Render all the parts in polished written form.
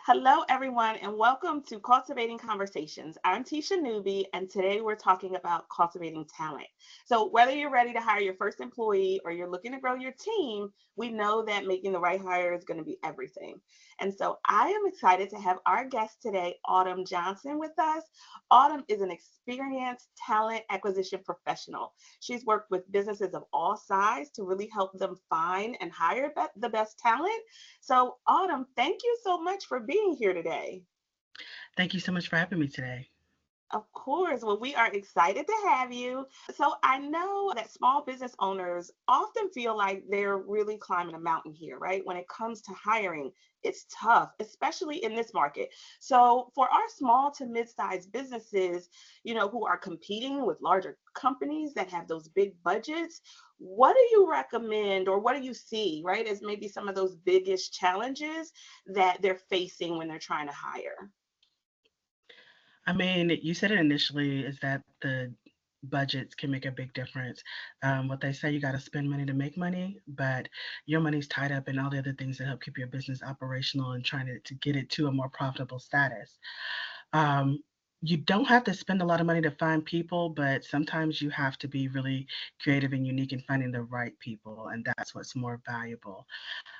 Hello, everyone, and welcome to Cultivating Conversations. I'm Tisha Newby, and today we're talking about cultivating talent. So, whether you're ready to hire your first employee or you're looking to grow your team, we know that making the right hire is going to be everything. And so, I am excited to have our guest today, Autumn Johnson, with us. Autumn is an experienced talent acquisition professional. She's worked with businesses of all sizes to really help them find and hire the best talent. So, Autumn, thank you so much for being here today. Thank you so much for having me today. Of course. Well, we are excited to have you. So, I know that small business owners often feel like they're really climbing a mountain here, right? When it comes to hiring, it's tough, especially in this market. So, for our small to mid-sized businesses, who are competing with larger companies that have those big budgets, what do you recommend or what do you see, right, as maybe some of those biggest challenges that they're facing when they're trying to hire? I mean, you said it initially is that the budgets can make a big difference. What they say, you got to spend money to make money, but your money's tied up in all the other things that help keep your business operational and trying to get it to a more profitable status. Um, you don't have to spend a lot of money to find people, but sometimes you have to be really creative and unique in finding the right people, and that's what's more valuable.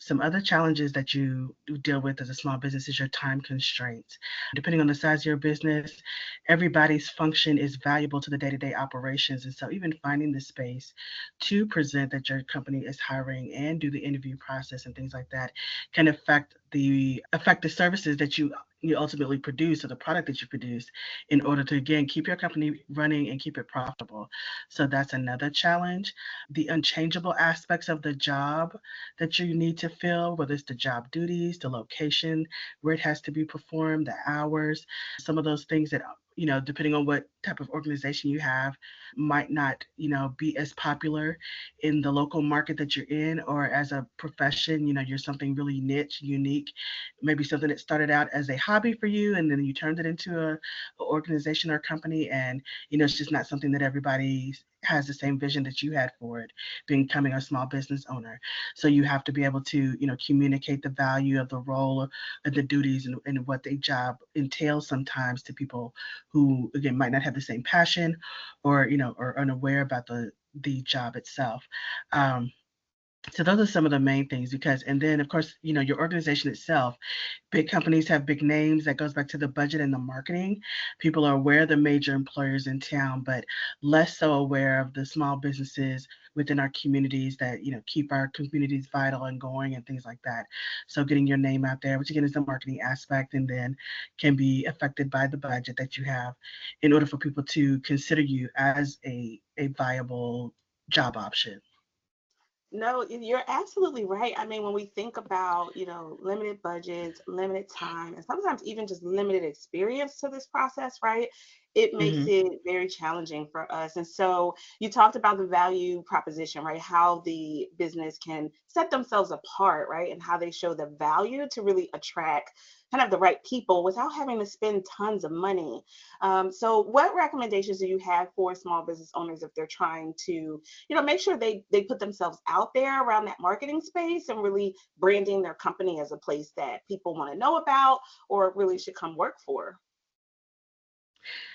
Some other challenges that you deal with as a small business is your time constraints. Depending on the size of your business, everybody's function is valuable to the day-to-day operations. And so even finding the space to present that your company is hiring and do the interview process and things like that can affect the services that you ultimately produce or the product that you produce in order to again keep your company running and keep it profitable. So that's another challenge. The unchangeable aspects of the job that you need to fill, whether it's the job duties, the location, where it has to be performed, the hours, some of those things that depending on what type of organization you have, might not, be as popular in the local market that you're in, or as a profession, you're something really niche, unique, maybe something that started out as a hobby for you, and then you turned it into a organization or company, and it's just not something that everybody has the same vision that you had for it, becoming a small business owner. So you have to be able to, communicate the value of the role and the duties and what the job entails sometimes to people who, again, might not have the same passion or, are unaware about the job itself. Um, so those are some of the main things because, and then of course, your organization itself, big companies have big names. That goes back to the budget and the marketing. People are aware of the major employers in town, but less so aware of the small businesses within our communities that, keep our communities vital and going and things like that. So getting your name out there, which again is the marketing aspect, and then can be affected by the budget that you have in order for people to consider you as a viable job option. No, you're absolutely right. I mean, when we think about, limited budgets, limited time, and sometimes even just limited experience to this process, right? It makes Mhm. it very challenging for us. And so you talked about the value proposition, right? How the business can set themselves apart, right? And how they show the value to really attract kind of the right people without having to spend tons of money. So what recommendations do you have for small business owners if they're trying to make sure they put themselves out there around that marketing space and really branding their company as a place that people want to know about or really should come work for?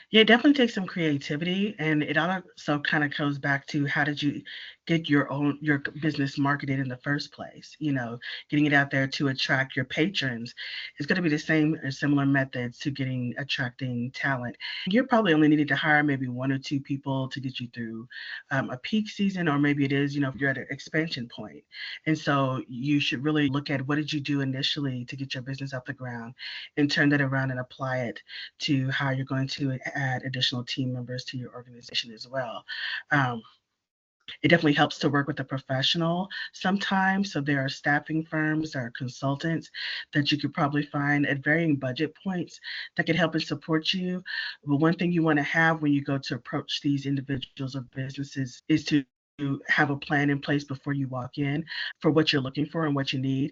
Yeah, it definitely takes some creativity, and it also kind of goes back to how did you get your business marketed in the first place? Getting it out there to attract your patrons is going to be the same or similar methods to attracting talent. You're probably only needing to hire maybe one or two people to get you through a peak season, or maybe it is, if you're at an expansion point. And so you should really look at what did you do initially to get your business off the ground, and turn that around and apply it to how you're going to add additional team members to your organization as well. Um, it definitely helps to work with a professional sometimes. So there are staffing firms, there are consultants that you could probably find at varying budget points that could help and support you. But one thing you want to have when you go to approach these individuals or businesses is to to have a plan in place before you walk in for what you're looking for and what you need.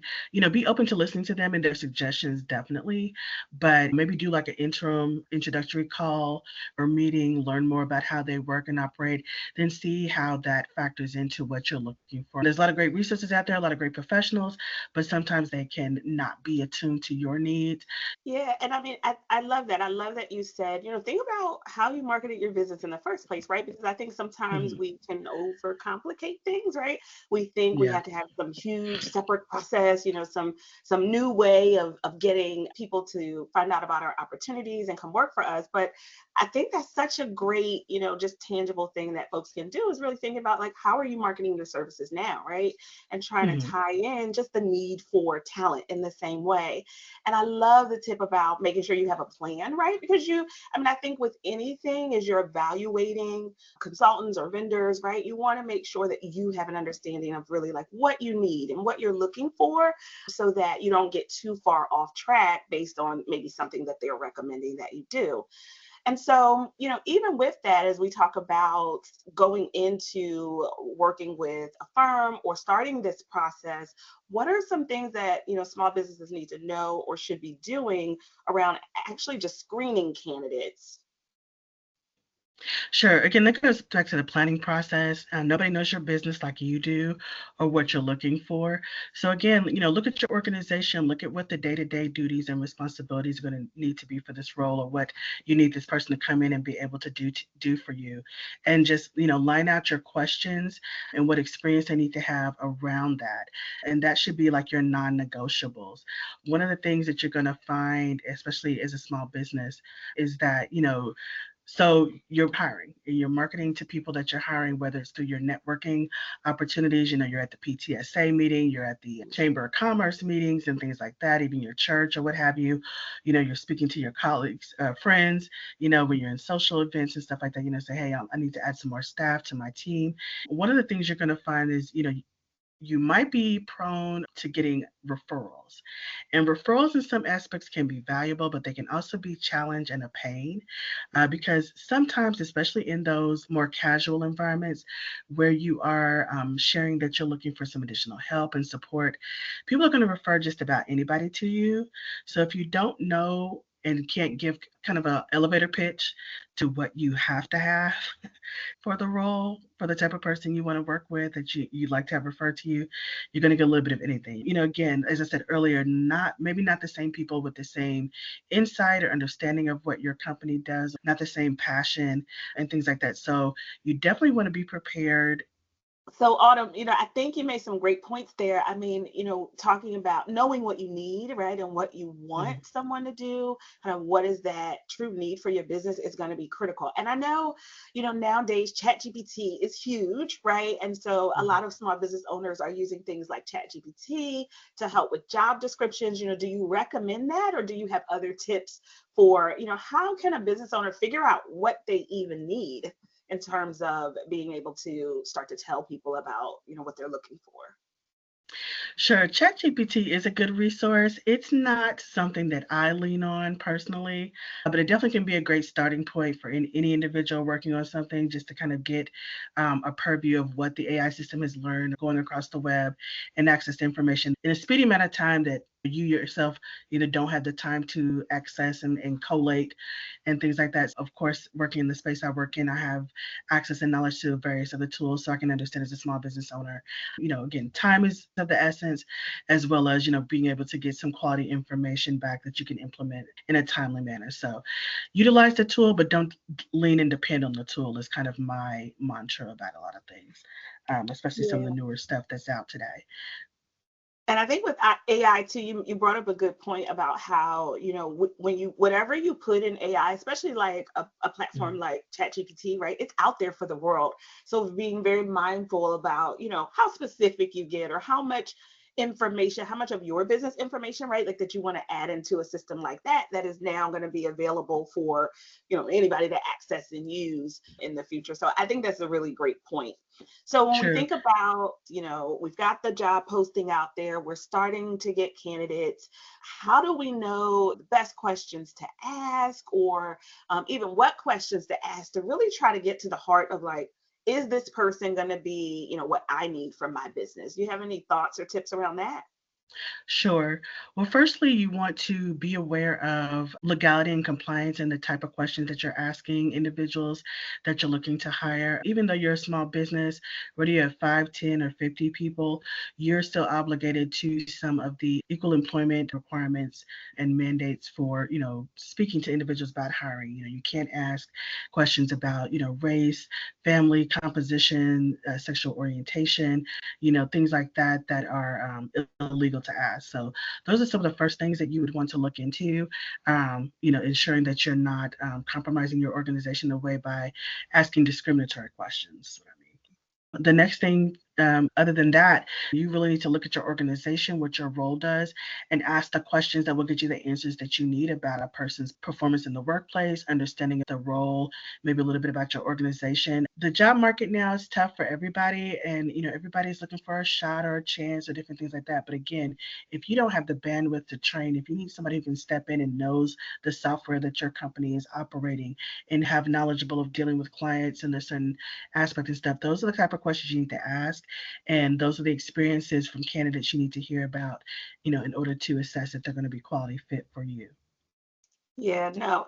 Be open to listening to them and their suggestions, definitely, but maybe do like an interim introductory call or meeting, learn more about how they work and operate, then see how that factors into what you're looking for. There's a lot of great resources out there, a lot of great professionals, but sometimes they can not be attuned to your needs. Yeah, and I mean, I love that. I love that you said, think about how you marketed your business in the first place, right? Because I think sometimes Mhm. we can overcomplicate things, right? We think we Yeah. have to have some huge separate process, some new way of getting people to find out about our opportunities and come work for us. But I think that's such a great, just tangible thing that folks can do is really think about like how are you marketing your services now, right? And trying to Mhm. tie in just the need for talent in the same way. And I love the tip about making sure you have a plan, right? Because I think with anything, as you're evaluating consultants or vendors, right, you want to make sure that you have an understanding of really like what you need and what you're looking for so that you don't get too far off track based on maybe something that they're recommending that you do. And so, even with that, as we talk about going into working with a firm or starting this process, what are some things that, small businesses need to know or should be doing around actually just screening candidates? Sure. Again, that goes back to the planning process. Nobody knows your business like you do or what you're looking for. So again, look at your organization, look at what the day-to-day duties and responsibilities are going to need to be for this role or what you need this person to come in and be able to do for you. And just, line out your questions and what experience they need to have around that. And that should be like your non-negotiables. One of the things that you're going to find, especially as a small business, is that, so you're hiring and you're marketing to people that you're hiring, whether it's through your networking opportunities, you're at the PTSA meeting, you're at the Chamber of Commerce meetings and things like that, even your church or what have you. You're speaking to your colleagues, friends, when you're in social events and stuff like that, say, hey, I need to add some more staff to my team. One of the things you're going to find is, you might be prone to getting referrals. And referrals in some aspects can be valuable, but they can also be challenge and a pain because sometimes, especially in those more casual environments where you are sharing that you're looking for some additional help and support, people are going to refer just about anybody to you. So if you don't know and can't give kind of an elevator pitch to what you have to have for the role, for the type of person you want to work with that you'd like to have referred to you, you're going to get a little bit of anything. Again, as I said earlier, maybe not the same people with the same insight or understanding of what your company does, not the same passion and things like that. So you definitely want to be prepared. So, Autumn, I think you made some great points there. I mean, talking about knowing what you need, right, and what you want Mhm. someone to do, kind of what is that true need for your business is going to be critical. And I know, nowadays ChatGPT is huge, right? And so a Mhm. lot of small business owners are using things like ChatGPT to help with job descriptions. Do you recommend that, or do you have other tips for, how can a business owner figure out what they even need in terms of being able to start to tell people about, what they're looking for? Sure, ChatGPT is a good resource. It's not something that I lean on personally, but it definitely can be a great starting point for any individual working on something just to kind of get a purview of what the AI system has learned going across the web and access information in a speedy amount of time that you yourself either don't have the time to access and collate and things like that. Of course, working in the space I work in, I have access and knowledge to various other tools so I can understand as a small business owner. Again, time is of the essence, as well as, being able to get some quality information back that you can implement in a timely manner. So utilize the tool, but don't lean and depend on the tool is kind of my mantra about a lot of things, especially some of the Yeah. newer stuff that's out today. And I think with AI too, you brought up a good point about how, when whatever you put in AI, especially like a platform Mhm. like ChatGPT, right? It's out there for the world. So being very mindful about, how specific you get or how much information, how much of your business information, right? Like that you want to add into a system like that is now going to be available for, anybody to access and use in the future. So I think that's a really great point. So when we True. think about, we've got the job posting out there, we're starting to get candidates. How do we know the best questions to ask or even what questions to ask to really try to get to the heart of like, is this person going to be, what I need from my business? Do you have any thoughts or tips around that? Sure. Well, firstly, you want to be aware of legality and compliance and the type of questions that you're asking individuals that you're looking to hire. Even though you're a small business, whether you have 5, 10, or 50 people, you're still obligated to some of the equal employment requirements and mandates for, speaking to individuals about hiring. You can't ask questions about, race, family composition, sexual orientation, things like that that are illegal to ask. So those are some of the first things that you would want to look into, ensuring that you're not compromising your organization away by asking discriminatory questions. The next thing, other than that, you really need to look at your organization, what your role does, and ask the questions that will get you the answers that you need about a person's performance in the workplace, understanding the role, maybe a little bit about your organization. The job market now is tough for everybody, and everybody's looking for a shot or a chance or different things like that. But again, if you don't have the bandwidth to train, if you need somebody who can step in and knows the software that your company is operating and have knowledgeable of dealing with clients and a certain aspect and stuff, those are the type of questions you need to ask. And those are the experiences from candidates you need to hear about, in order to assess if they're going to be quality fit for you. Yeah, no,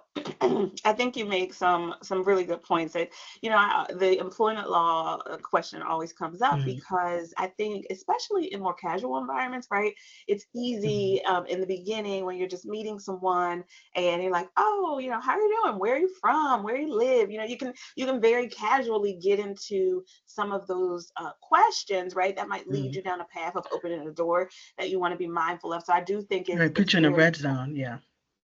I think you make some really good points. That the employment law question always comes up Mm-hmm. because I think, especially in more casual environments, right? It's Mm-hmm. easy in the beginning when you're just meeting someone and you're like, oh, how are you doing? Where are you from? Where you live? You can very casually get into some of those questions, right? That might lead Mm-hmm. you down a path of opening a door that you want to be mindful of. So I do think it's Right, it's put you in a very red zone. Yeah.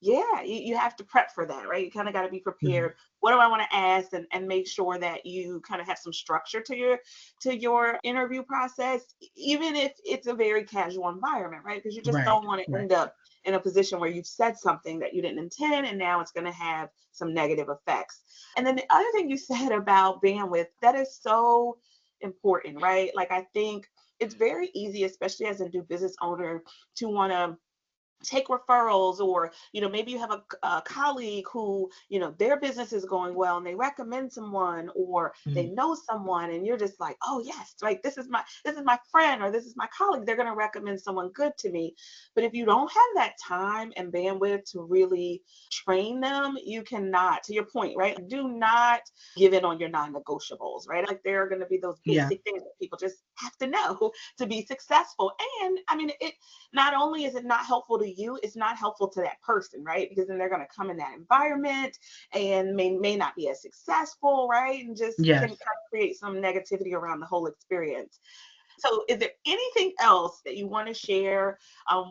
yeah, you have to prep for that, right? You kind of got to be Mm-hmm. prepared. What do I want to ask, and make sure that you kind of have some structure to your interview process, even if it's a very casual environment, right? Because you just Right. don't want to Right. end up in a position where you've said something that you didn't intend, and now it's going to have some negative effects. And then the other thing you said about bandwidth, that is so important, right? Like I think it's very easy, especially as a new business owner, to want to take referrals, or maybe you have a colleague who their business is going well and they recommend someone, or they Mm-hmm. know someone, and you're just like, oh yes, right, this is my friend, or this is my colleague, they're going to recommend someone good to me. But if you don't have that time and bandwidth to really train them, you cannot, to your point, right, do not give in on your non-negotiables, right? Like there are going to be those Yeah. basic things that people just have to know to be successful. And I mean, it not only is it not helpful to you, it's not helpful to that person, right? Because then they're going to come in that environment and may not be as successful, right? And just can kind Yes. of create some negativity around the whole experience. So, is there anything else that you want to share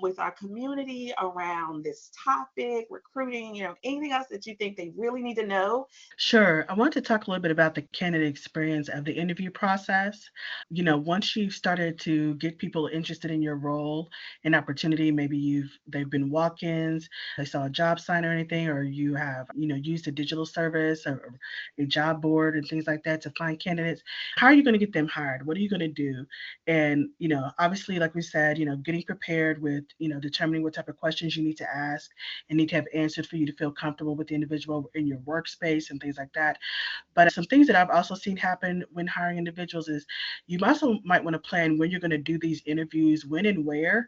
with our community around this topic, recruiting? Anything else that you think they really need to know? Sure. I want to talk a little bit about the candidate experience of the interview process. Once you've started to get people interested in your role and opportunity, maybe they've been walk-ins, they saw a job sign or anything, or you have, used a digital service or a job board and things like that to find candidates. How are you going to get them hired? What are you going to do? And, obviously, like we said, getting prepared with, determining what type of questions you need to ask and need to have answered for you to feel comfortable with the individual in your workspace and things like that. But some things that I've also seen happen when hiring individuals is you also might want to plan when you're going to do these interviews, when and where,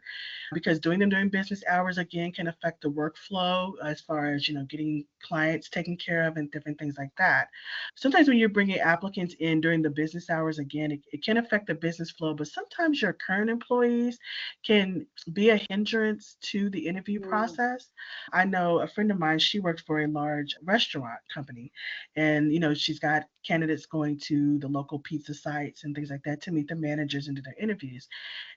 because doing them during business hours again can affect the workflow as far as getting clients taken care of and different things like that. Sometimes when you're bringing applicants in during the business hours, again, it can affect the business flow, but sometimes your current employees can be a hindrance to the interview Mm, process. I know a friend of mine, she works for a large restaurant company, and she's got candidates going to the local pizza sites and things like that to meet the managers and do their interviews.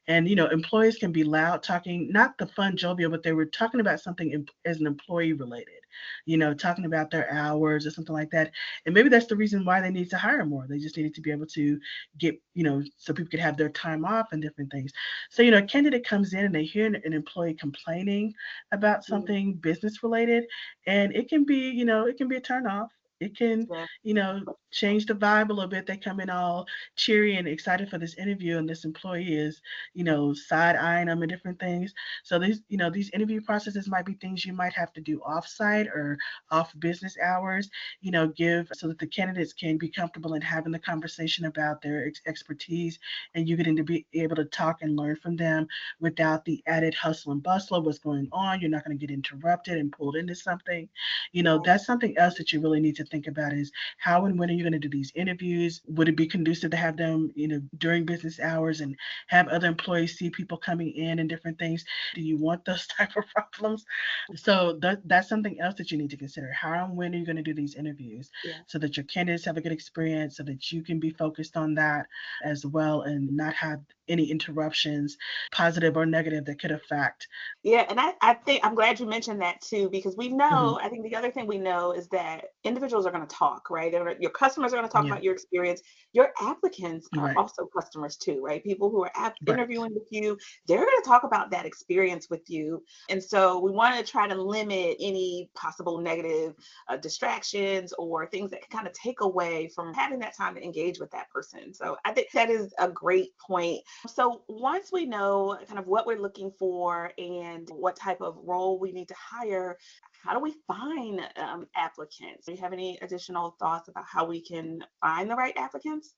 And employees can be loud talking, not the fun jovial, but they were talking about something as an employee related, talking about their hours or something like that. And maybe that's the reason why they need to hire more. They just needed to be able to get, so people could have their time off and different things. So a candidate comes in and they hear an employee complaining about mm, something business related, and it can be, it can be a turn off. It can, Yeah. change the vibe a little bit. They come in all cheery and excited for this interview, and this employee is, side eyeing them and different things. So these interview processes might be things you might have to do off-site or off business hours, give so that the candidates can be comfortable in having the conversation about their expertise, and you getting to be able to talk and learn from them without the added hustle and bustle of what's going on. You're not going to get interrupted and pulled into something. Right. That's something else that you really need to think about is how and when are you going to do these interviews? Would it be conducive to have them, during business hours and have other employees see people coming in and different things? Do you want those type of problems? So that's something else that you need to consider. How and when are you going to do these interviews Yeah. so that your candidates have a good experience, so that you can be focused on that as well and not have any interruptions, positive or negative, that could affect. Yeah, and I think I'm glad you mentioned that too, because we Mhm. know, I think the other thing we know is that individuals are going to talk, right? Your customers are going to talk Yeah, about your experience. Your applicants are right, also customers too, right? People who are right. interviewing with you, they're going to talk about that experience with you. And so we want to try to limit any possible negative distractions or things that can kind of take away from having that time to engage with that person. So I think that is a great point. So once we know kind of what we're looking for and what type of role we need to hire, how do we find applicants? Do you have any additional thoughts about how we can find the right applicants?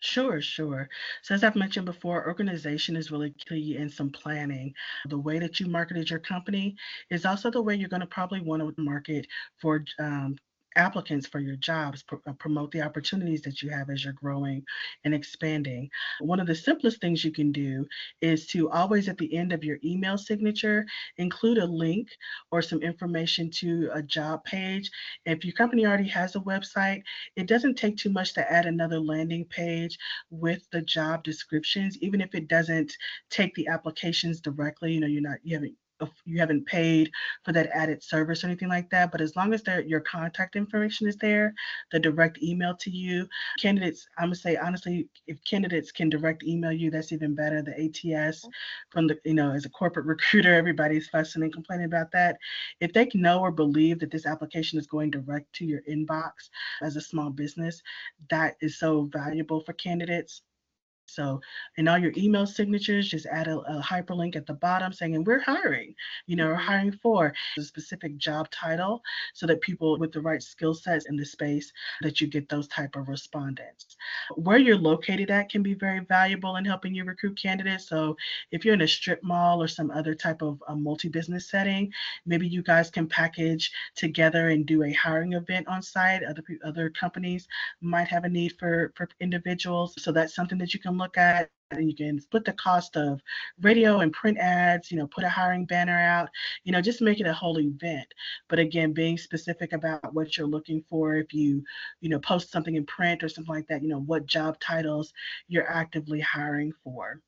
Sure, sure. So as I've mentioned before, organization is really key in some planning. The way that you marketed your company is also the way you're going to probably want to market for applicants for your jobs, promote the opportunities that you have as you're growing and expanding. One of the simplest things you can do is to always at the end of your email signature include a link or some information to a job page. If your company already has a website, it doesn't take too much to add another landing page with the job descriptions, even if it doesn't take the applications directly. You haven't paid for that added service or anything like that. But as long as your contact information is there, the direct email to you, candidates, I'm gonna say honestly, if candidates can direct email you, that's even better. The ATS from as a corporate recruiter, everybody's fussing and complaining about that. If they know or believe that this application is going direct to your inbox as a small business, that is so valuable for candidates. So in all your email signatures, just add a hyperlink at the bottom saying, and we're hiring, we're Mhm. hiring for a specific job title so that people with the right skill sets in the space that you get those type of respondents. Where you're located at can be very valuable in helping you recruit candidates. So if you're in a strip mall or some other type of multi-business setting, maybe you guys can package together and do a hiring event on site. Other companies might have a need for individuals. So that's something that you can look at, and you can split the cost of radio and print ads, put a hiring banner out, just make it a whole event. But again, being specific about what you're looking for, if you post something in print or something like that, what job titles you're actively hiring for.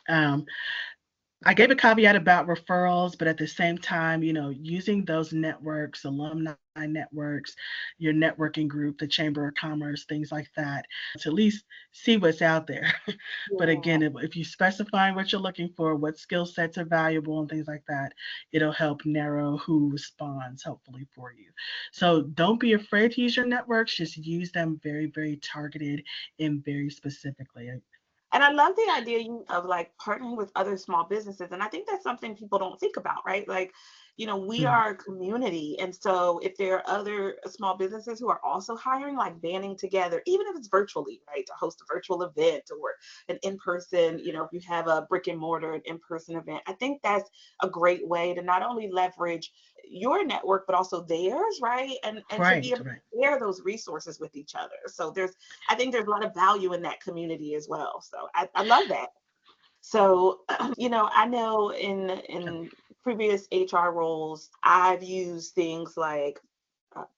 Um, I gave a caveat about referrals, but at the same time, using those networks, alumni networks, your networking group, the Chamber of Commerce, things like that, to at least see what's out there. But Yeah. again, if you specify what you're looking for, what skill sets are valuable and things like that, it'll help narrow who responds, hopefully, for you. So don't be afraid to use your networks, just use them very, very targeted and very specifically. And I love the idea of like partnering with other small businesses. And I think that's something people don't think about, right? Like, we Mm, are a community. And so if there are other small businesses who are also hiring, like banding together, even if it's virtually, right, to host a virtual event or an in person, if you have a brick and mortar, an in person event, I think that's a great way to not only leverage your network, but also theirs, right? And to be right, able to right. share those resources with each other. So I think there's a lot of value in that community as well. So I love that. So, I know in previous HR roles, I've used things like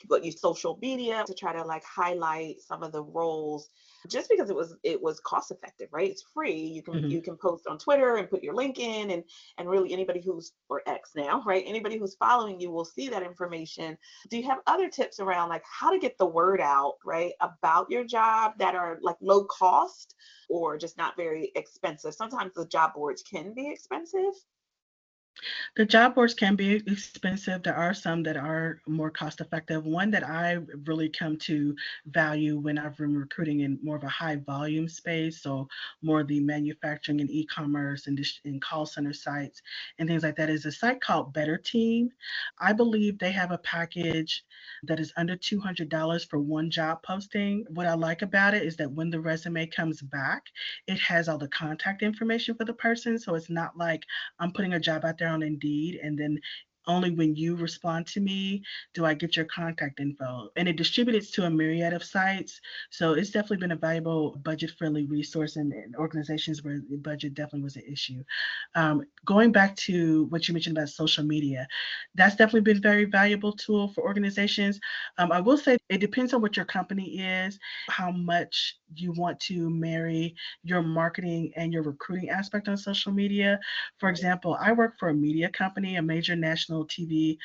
what use social media to try to like highlight some of the roles just because it was cost effective, right? It's free. you can Mhm. you can post on Twitter and put your link in, and really anybody who's, or X now, right, anybody who's following you will see that information. Do you have other tips around like how to get the word out, right, about your job that are like low cost or just not very expensive? Sometimes the job boards can be expensive. The job boards can be expensive. There are some that are more cost effective. One that I really come to value when I've been recruiting in more of a high volume space, so more the manufacturing and e-commerce and call center sites and things like that, is a site called Better Team. I believe they have a package that is under $200 for one job posting. What I like about it is that when the resume comes back, it has all the contact information for the person. So it's not like I'm putting a job out there on Indeed and then only when you respond to me do I get your contact info. And it distributes to a myriad of sites. So it's definitely been a valuable budget friendly resource in organizations where the budget definitely was an issue. Going back to what you mentioned about social media, that's definitely been a very valuable tool for organizations. I will say it depends on what your company is, how much you want to marry your marketing and your recruiting aspect on social media. For Right. example, I worked for a media company, a major national TV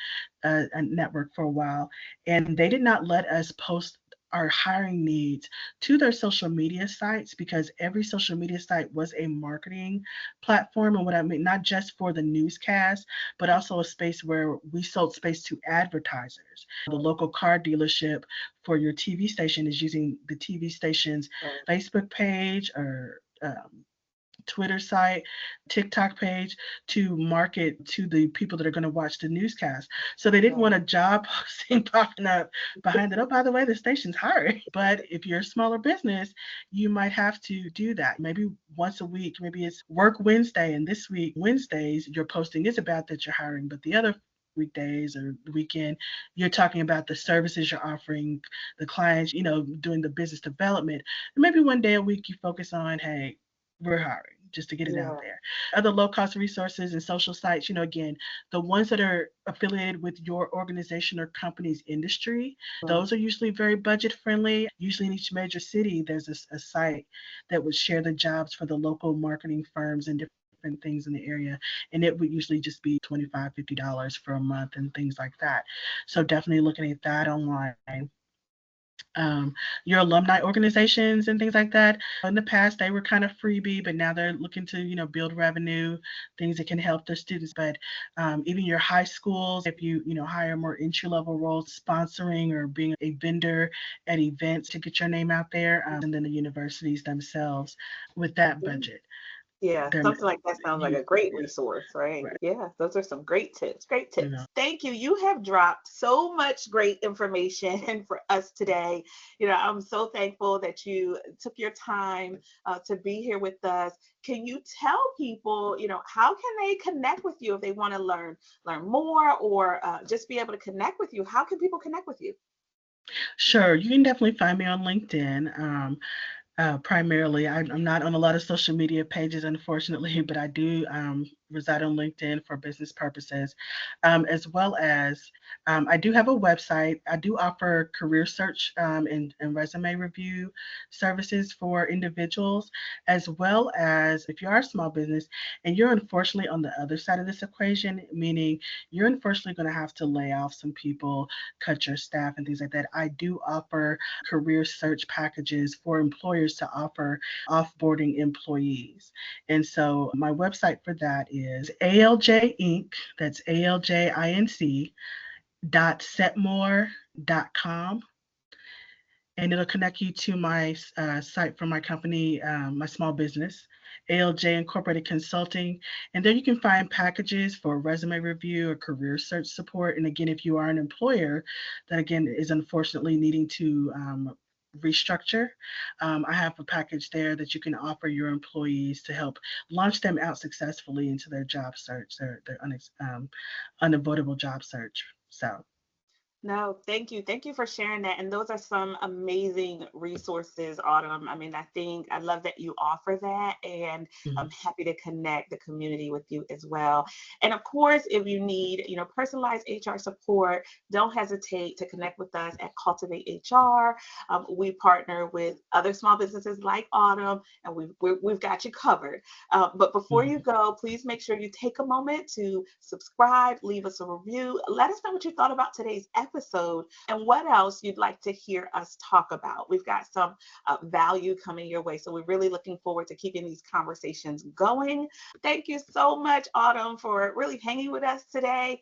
network for a while, and they did not let us post our hiring needs to their social media sites because every social media site was a marketing platform. And what I mean, not just for the newscast, but also a space where we sold space to advertisers. The local car dealership for your TV station is using the TV station's Right. Facebook page or Twitter site, TikTok page to market to the people that are going to watch the newscast. So they didn't Right. want a job posting popping up behind it. Oh, by the way, the station's hiring. But if you're a smaller business, you might have to do that. Maybe once a week, maybe it's work Wednesday, and this week, Wednesdays, your posting is about that you're hiring, but the other weekdays or the weekend, you're talking about the services you're offering, the clients, doing the business development. And maybe one day a week you focus on, hey, we're hiring just to get it out Yeah. there. Other low cost resources and social sites, again, the ones that are affiliated with your organization or company's industry, Right. those are usually very budget friendly. Usually in each major city, there's a site that would share the jobs for the local marketing firms and different things in the area. And it would usually just be $25, $50 for a month and things like that. So definitely looking at that online. Your alumni organizations and things like that. In the past, they were kind of freebie, but now they're looking to, build revenue, things that can help their students. But even your high schools, if you hire more entry level roles, sponsoring or being a vendor at events to get your name out there, and then the universities themselves with that budget, Yeah, they're something like that sounds like you a great yeah, resource, right? right, Yeah, those are some great tips. Great you know. tips. Thank you. You have dropped so much great information for us today. I'm so thankful that you took your time to be here with us. Can you tell people, how can they connect with you if they want to learn more or just be able to connect with you? How can people connect with you? Sure, you can definitely find me on LinkedIn. Primarily. I'm not on a lot of social media pages, unfortunately, but I do reside on LinkedIn for business purposes, as well as I do have a website. I do offer career search and resume review services for individuals, as well as if you are a small business and you're unfortunately on the other side of this equation, meaning you're unfortunately going to have to lay off some people, cut your staff, and things like that. I do offer career search packages for employers to offer offboarding employees. And so my website for that is ALJ Inc. That's ALJINC setmore.com, and it'll connect you to my site for my company, my small business, ALJ Incorporated Consulting. And there you can find packages for resume review or career search support. And again, if you are an employer that, again, is unfortunately needing to restructure, I have a package there that you can offer your employees to help launch them out successfully into their job search, their unavoidable job search. So, No, thank you. Thank you for sharing that. And those are some amazing resources, Autumn. I mean, I love that you offer that, and I'm mhm. happy to connect the community with you as well. And of course, if you need, personalized HR support, don't hesitate to connect with us at Cultivate HR. We partner with other small businesses like Autumn, and we've got you covered. But before you Mhm. go, please make sure you take a moment to subscribe, leave us a review, let us know what you thought about today's episode episode and what else you'd like to hear us talk about. We've got some value coming your way. So we're really looking forward to keeping these conversations going. Thank you so much, Autumn, for really hanging with us today.